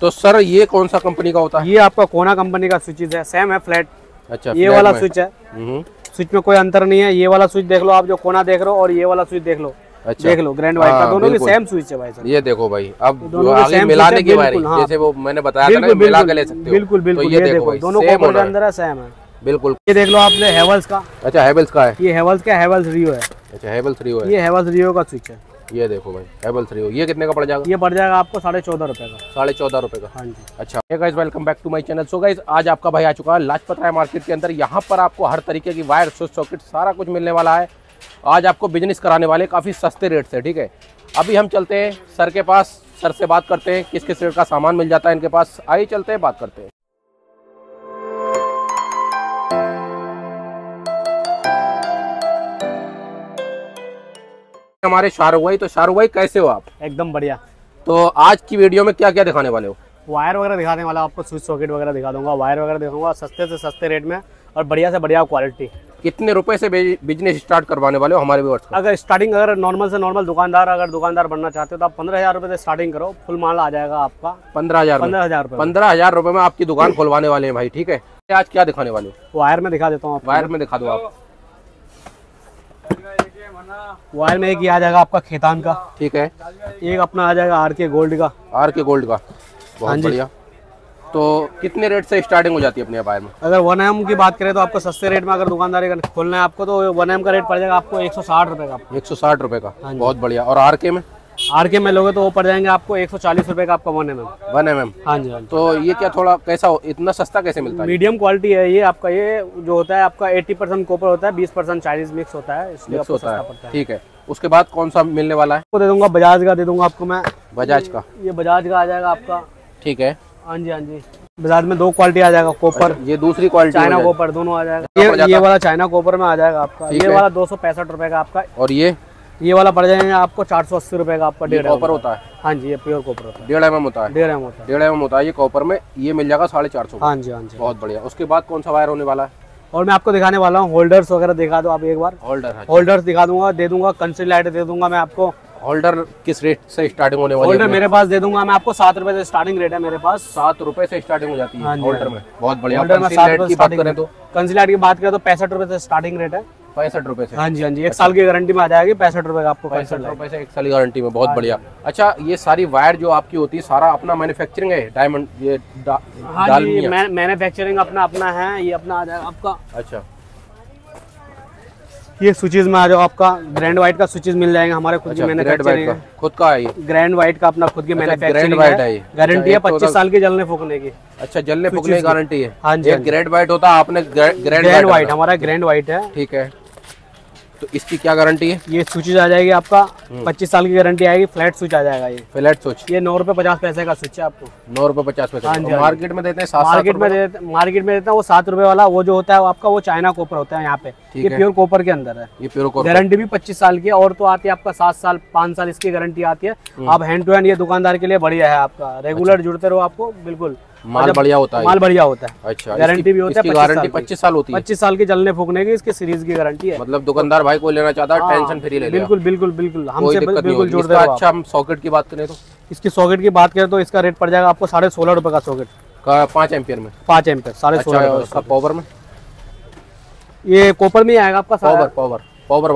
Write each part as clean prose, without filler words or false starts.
तो सर ये कौन सा कंपनी का होता है? ये आपका कोना कंपनी का स्विच है, सेम है फ्लैट। अच्छा, ये वाला स्विच है, स्विच में कोई अंतर नहीं है। ये वाला स्विच देख लो आप, जो कोना देख रहे हो, और ये वाला स्विच देख लो। अच्छा, देख लो ग्रैंड वाइट का, दोनों की सेम स्विच है भाई साहब। ये देखो भाई, अब आगे मिलाने की बारी, जैसे वो मैंने बताया था ना, मिला के ले सकते हो। बिल्कुल बिल्कुल, ये देखो दोनों कॉपर के अंदर है, सेम है बिल्कुल। ये देख लो आपने हेवल्स का। अच्छा, हेवल्स का है, ये हेवल्स का हेवल्स रियो है। अच्छा, हेवल्स रियो है, ये हेवल्स रियो का स्विच है। ये देखो भाई, हेवल्स रियो। ये कितने का पड़ जाएगा? ये पड़ जाएगा आपको 14.5 रुपए का। 14.5 रुपए का। हाँ जी। अच्छा, hey guys, welcome back to my channel. So guys, आज आपका भाई आ चुका है लाजपत राय मार्केट के अंदर। यहाँ पर आपको हर तरीके की वायर, स्विच, सॉकेट सारा कुछ मिलने वाला है। आज आपको बिजनेस कराने वाले काफ़ी सस्ते रेट से, ठीक है। अभी हम चलते हैं सर के पास, सर से बात करते हैं किस किस रेट का सामान मिल जाता है इनके पास। आइए चलते हैं, बात करते हैं। हमारे शाहरुख भाई, तो शाहरुख भाई कैसे हो आप? एकदम बढ़िया। तो आज की वीडियो में क्या क्या दिखाने वाले हो? वायर वगैरह दिखाने वाला आपको, स्विच सॉकेट वगैरह दिखा दूंगा, वायर वगैरह दिखाऊंगा सस्ते से सस्ते रेट में और बढ़िया से बढ़िया क्वालिटी। कितने रुपए से बिजनेस स्टार्ट करवाने वाले हो हमारे व्यूअर्स को? अगर स्टार्टिंग, अगर नॉर्मल से नॉर्मल दुकानदार बनना चाहते हो तो आप 15,000 रुपए से स्टार्टिंग करो, फुल माल आ जाएगा आपका 15,000 रुपए। 15,000 रुपए में आपकी दुकान खुलवाने वाले हैं भाई, ठीक है। आज क्या दिखाने वाले हो? वायर में दिखा देता हूँ, वायर में दिखा दो आप। वायर में एक ही आ जाएगा आपका खेतान का, ठीक है। एक अपना आ जाएगा आर.के. गोल्ड का। आर.के. गोल्ड का, बहुत बढ़िया। तो कितने रेट से स्टार्टिंग हो जाती है अपने वायर में? अगर 1M की बात करें तो आपको सस्ते रेट में, अगर दुकानदारी खोलना है आपको, तो 1M का रेट पड़ जाएगा आपको 160 रुपए का। 160 रुपए का, बहुत बढ़िया। और आर.के. में? आर.के. में लोगे तो वो पड़ जाएंगे आपको 140 रुपए का आपका 1mm। 1mm, हाँ जी, हाँ जी। तो ये क्या थोड़ा कैसा हो, इतना सस्ता कैसे मिलता है? मीडियम क्वालिटी है ये आपका। ये जो होता है आपका 80% कॉपर होता है, 20% चाइनीज मिक्स होता है, इसलिए आपको सस्ता पड़ता है। ठीक है। उसके बाद कौन सा मिलने वाला है? आपको दे दूंगा बजाज का, दे दूंगा आपको मैं। बजाज का? ये बजाज का आ जाएगा आपका, ठीक है। हाँ जी, हाँ जी। बजाज में 2 क्वालिटी आ जाएगा, कॉपर। अच्छा, ये दूसरी क्वालिटी, चाइना कॉपर, दोनों आ जाएगा। ये वाला चाइना कॉपर में आ जाएगा आपका। ये वाला 265 रुपए का आपका। और ये वाला पड़ जाएगा आपको 480 रुपए का आपका। 1.5 कॉपर होता है? हाँ जी, ये प्योर कॉपर होता है। 1.5 mm होता है? 1.5 mm होता है ये कॉपर में। ये मिल जाएगा 450। हाँ जी, हाँ जी। बहुत बढ़िया। उसके बाद कौन सा वायर होने वाला है? और मैं आपको दिखाने वाला हूँ होल्डर्स वगैरह, दिखा दो आप एक बार। होल्डर्स दिखा दूंगा, दे दूंगा। कंसील लाइट दे दूंगा मैं आपको। होल्डर किस रेट से स्टार्टिंग होने वाली है? होल्डर मेरे पास दे दूंगा मैं आपको 7 रुपए से स्टार्टिंग रेट है मेरे पास। 7 रुपए से स्टार्टिंग हो जाती है होल्डर में, बहुत बढ़िया। कंसील लाइट की बात करें तो 65 रुपए से स्टार्टिंग रेट है। 65 रुपए से? हाँ जी, हाँ जी। 1 साल की गारंटी में आ जाएगी 65 रुपए का आपको। 65 रुपए से 1 साल की गारंटी में, बहुत बढ़िया। अच्छा, ये सारी वायर जो आपकी होती है सारा अपना मैन्युफैक्चरिंग है? डायमंड ये हाँ जी, मैन्युफैक्चरिंग अपना है, ये अपना आ जाएगा आपका। अच्छा, ये स्विचेस में आ जाओ, आपका ग्रैंड वाइट का स्विचेस मिल जाएंगे हमारे खुद की मैन्युफैक्चरिंग है। खुद का है ये? ग्रैंड वाइट का अपना खुद की मैन्युफैक्चरिंग है। गारंटी है 25 साल की जलने फूकने की। अच्छा, जलने फूकने की गारंटी है? हाँ जी। ग्रैंड वाइट होता है, आपने ग्रैंड वाइट, हमारा ग्रैंड वाइट है, ठीक है। तो इसकी क्या गारंटी है? ये स्विचेस आ जाएगी आपका 25 साल की गारंटी आएगी। फ्लैट स्विच आ जाएगा ये। Flat switch? ये 9 रुपए 50 पैसे का स्विच है आपको। 9 रुपए 50 पैसे। हाँ जी। मार्केट में देते हैं 7 मार्केट में देते हैं वो 7 रुपए वाला। वो जो होता है वो आपका, वो चाइना कॉपर होता है यहाँ पे। ये प्योर कॉपर के अंदर है। ये प्योर कॉपर, गारंटी भी 25 साल की है। और तो आती है आपका 7 साल 5 साल इसकी गारंटी आती है। आप हैंड टू हैंड, ये दुकानदार के लिए बढ़िया है आपका। रेगुलर जुड़ते रहो, आपको बिल्कुल माल बढ़िया होता है। माल बढ़िया होता है। अच्छा, गारंटी भी होता है। गारंटी 25 साल होती है? 25 साल की जलने फूकने की इसकी सीरीज की गारंटी है। मतलब दुकानदार भाई को लेना चाहता है टेंशन फ्री ले लेगा। बिल्कुल बिल्कुल बिल्कुल, हमसे बिल्कुल जुड़ रहे हो। अच्छा, हम सॉकेट की बात करें तो? इसकी सॉकेट की बात करें तो इसका रेट पड़ जाएगा आपको 16.5 रुपए का सॉकेट का। 5 एम्पियर में? 5 एम्पियर 16.5। इसका पावर में? ये कॉपर में आएगा आपका पावर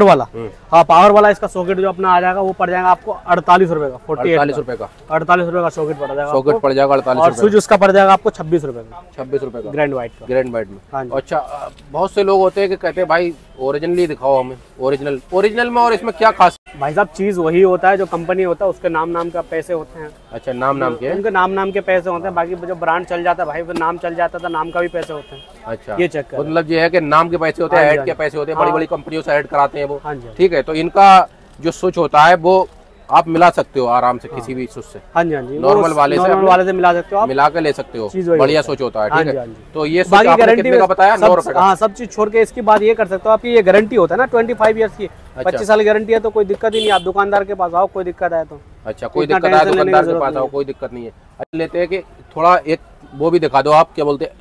वाला। हाँ, पावर वाला इसका सॉकेट जो अपना आ जाएगा वो पड़ जाएगा आपको 48 रुपए का। 48 रुपए का? 48 रुपए का सॉकेट पड़ जाएगा। सॉकेट पड़ जाएगा 48 और स्विच उसका पड़ जाएगा आपको 26 रुपए का। 26 रुपए का ग्रैंड वाइट का। ग्रैंड वाइट में? अच्छा, बहुत से लोग होते हैं कि कहते हैं भाई ओरिजिनली दिखाओ हमें। ओरिजिनल में और इसमें क्या खास? भाई साहब, चीज वही होता है जो कंपनी होता है, उसके नाम का पैसे होते हैं। अच्छा, नाम के? उनके नाम के पैसे होते हैं। बाकी जो ब्रांड चल जाता है भाई, वो नाम चल जाता था, नाम का भी पैसे होते हैं। अच्छा, ये चेक कर। मतलब ये है कि नाम के पैसे होते हैं, ऐड के पैसे होते हैं, बड़ी बड़ी कंपनियों से ऐड कराते हैं वो। हाँ जी, ठीक है। तो इनका जो स्विच होता है वो आप मिला सकते हो आराम से किसी भी स्विच से? हाँ जी, हाँ जी। नॉर्मल वाले से मिला सकते हो आप, मिला के ले सकते हो। बढ़िया स्विच होता है, ठीक है। तो ये बाकी गारंटी कितने का बताया? 9 रुपए का? हाँ, सब चीज छोड़ के इसकी बात ये कर सकते हो आप, ये गारंटी होता है ना 25 ईयर्स की। 25 साल की गारंटी है तो कोई दिक्कत ही नहीं। आप दुकानदार के पास आओ, कोई दिक्कत आए तो। अच्छा, कोई दिक्कत आए दुकानदार के पास आओ, कोई दिक्कत नहीं है। लेते हैं कि थोड़ा एक वो भी दिखा दो आप, क्या बोलते हैं,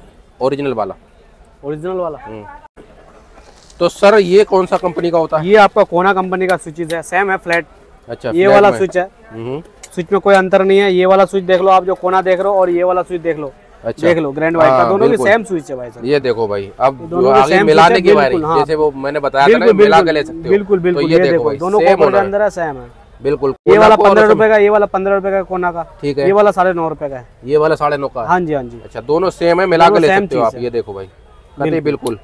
ओरिजिनल वाला। तो सर ये कौन सा कंपनी का होता है? ये आपका कोना कंपनी का स्विचेस है, सेम है फ्लैट। अच्छा, ये वाला स्विच है। स्विच में कोई अंतर नहीं है। ये वाला स्विच देख लो आप, जो कोना देख रहे हो, और ये वाला स्विच देख लो। अच्छा, देख लो ग्रैंड वाइट का, दोनों की सेम स्विच है भाई साहब। ये देखो भाई, अब दोनों आगे मिलाने की बारी, हाँ। जैसे वो मैंने बताया था ना, मिला के ले सकते हो। बिल्कुल बिल्कुल, ये देखो दोनों कॉपर के अंदर है, सेम है बिल्कुल। ये वाला 15 रुपए का, ये वाला 15 रुपए का कोना का। ठीक है, ये वाला 9.5 रुपए का है, ये वाला 9.5 का। हाँ जी हाँ जी। अच्छा, दोनों सेम है, मिला के ले सकते हो आप। ये देखो भाई, बिल्कुल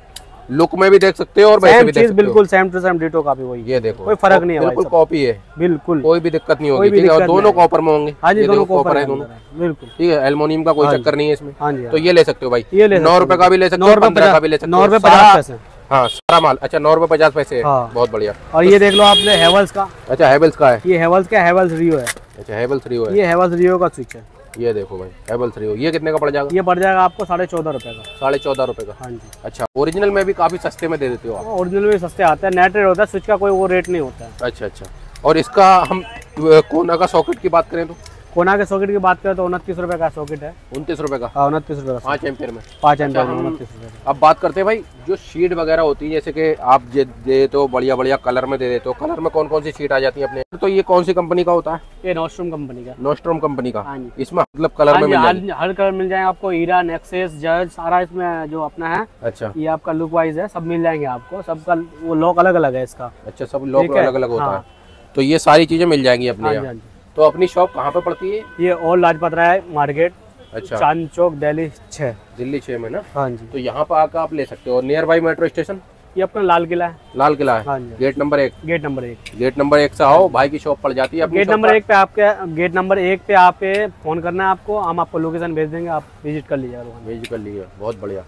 लुक में भी देख सकते हो और वैसे भी देख सकते हो। बिल्कुल same to same ditto copy वही। ये देखो, कोई फर्क नहीं है, बिल्कुल कॉपी है, बिल्कुल कोई भी दिक्कत नहीं होगी। ठीक है, और दोनों कॉपर में होंगे। हाँ जी, दोनों कॉपर है दोनों, बिल्कुल ठीक है। एल्युमिनियम का कोई चक्कर नहीं है इसमें। हाँ जी, तो ये ले सकते हो भाई। ये 9 रुपए का भी ले सकते हो, 15 का भी ले सकते हो। 9 रुपए 50 पैसे। हाँ, सारा माल। अच्छा, 9 रुपए 50 पैसे। बहुत बढ़िया। और ये देख लो आपने हेवल्स का। अच्छा, हेवल्स का है। ये हेवल्स का हेवल्स रियो है। अच्छा, हेवल्स रियो है। ये हेवल्स रियो का स्विच है। ये देखो भाई, हेवल्स रियो। ये कितने का पड़ जाएगा? ये पड़ जाएगा आपको 14.5 रुपए का। 14.5 रुपए का। हाँ जी। अच्छा, ओरिजिनल में भी काफी सस्ते में दे देते हो आप? ओरिजिनल में सस्ते आते हैं, नेट रेट होता है, स्विच का कोई वो रेट नहीं होता है। अच्छा अच्छा। और इसका हम कोना का सॉकेट की बात करें तो? कोना के सॉकेट की बात करें तो 29 रुपए का सॉकेट है। 29 रुपए का? 29 रुपए का, 5 एम्पियर में। 5 एम्पियर में 29 रुपए। अब बात करते हैं भाई, जो शीट वगैरह होती है, जैसे कि आप दे देते हो बढ़िया बढ़िया कलर में दे देते हो, कलर में कौन कौन सी शीट आ जाती है अपने? तो ये कौन सी कंपनी का होता है? ये नोस्ट्रम कंपनी का। नोस्ट्रम कंपनी का। हाँ जी। इसमें मतलब कलर में मिल जाएगा? हर कलर मिल जाएगा आपको, हीरा, नेक्सेस, जज, सारा इसमें जो अपना है। अच्छा, ये आपका लुक वाइज है, सब मिल जाएंगे आपको, सबका वो लॉक अलग अलग है इसका। अच्छा, सब लॉक अलग अलग होता है। तो ये सारी चीजें मिल जाएंगी अपने यहाँ। तो अपनी शॉप कहाँ पे पड़ती है? ये ओल्ड लाजपत राय मार्केट। अच्छा, चांद चौक, दिल्ली 6। दिल्ली 6 में ना? हाँ जी। तो यहाँ पे आकर आप ले सकते हो। और नियर बाई मेट्रो स्टेशन? ये अपना लाल किला है। लाल किला है। हाँ जी। Gate number 1। Gate number 1। Gate number 1 से आओ, भाई की शॉप पड़ जाती है। गेट नंबर 1 पे आपके, गेट नंबर 1 पे आप फोन करना है आपको, हम आपको लोकेशन भेज देंगे, आप विजिट कर लीजिएगा। विजिट कर लीजिए, बहुत बढ़िया।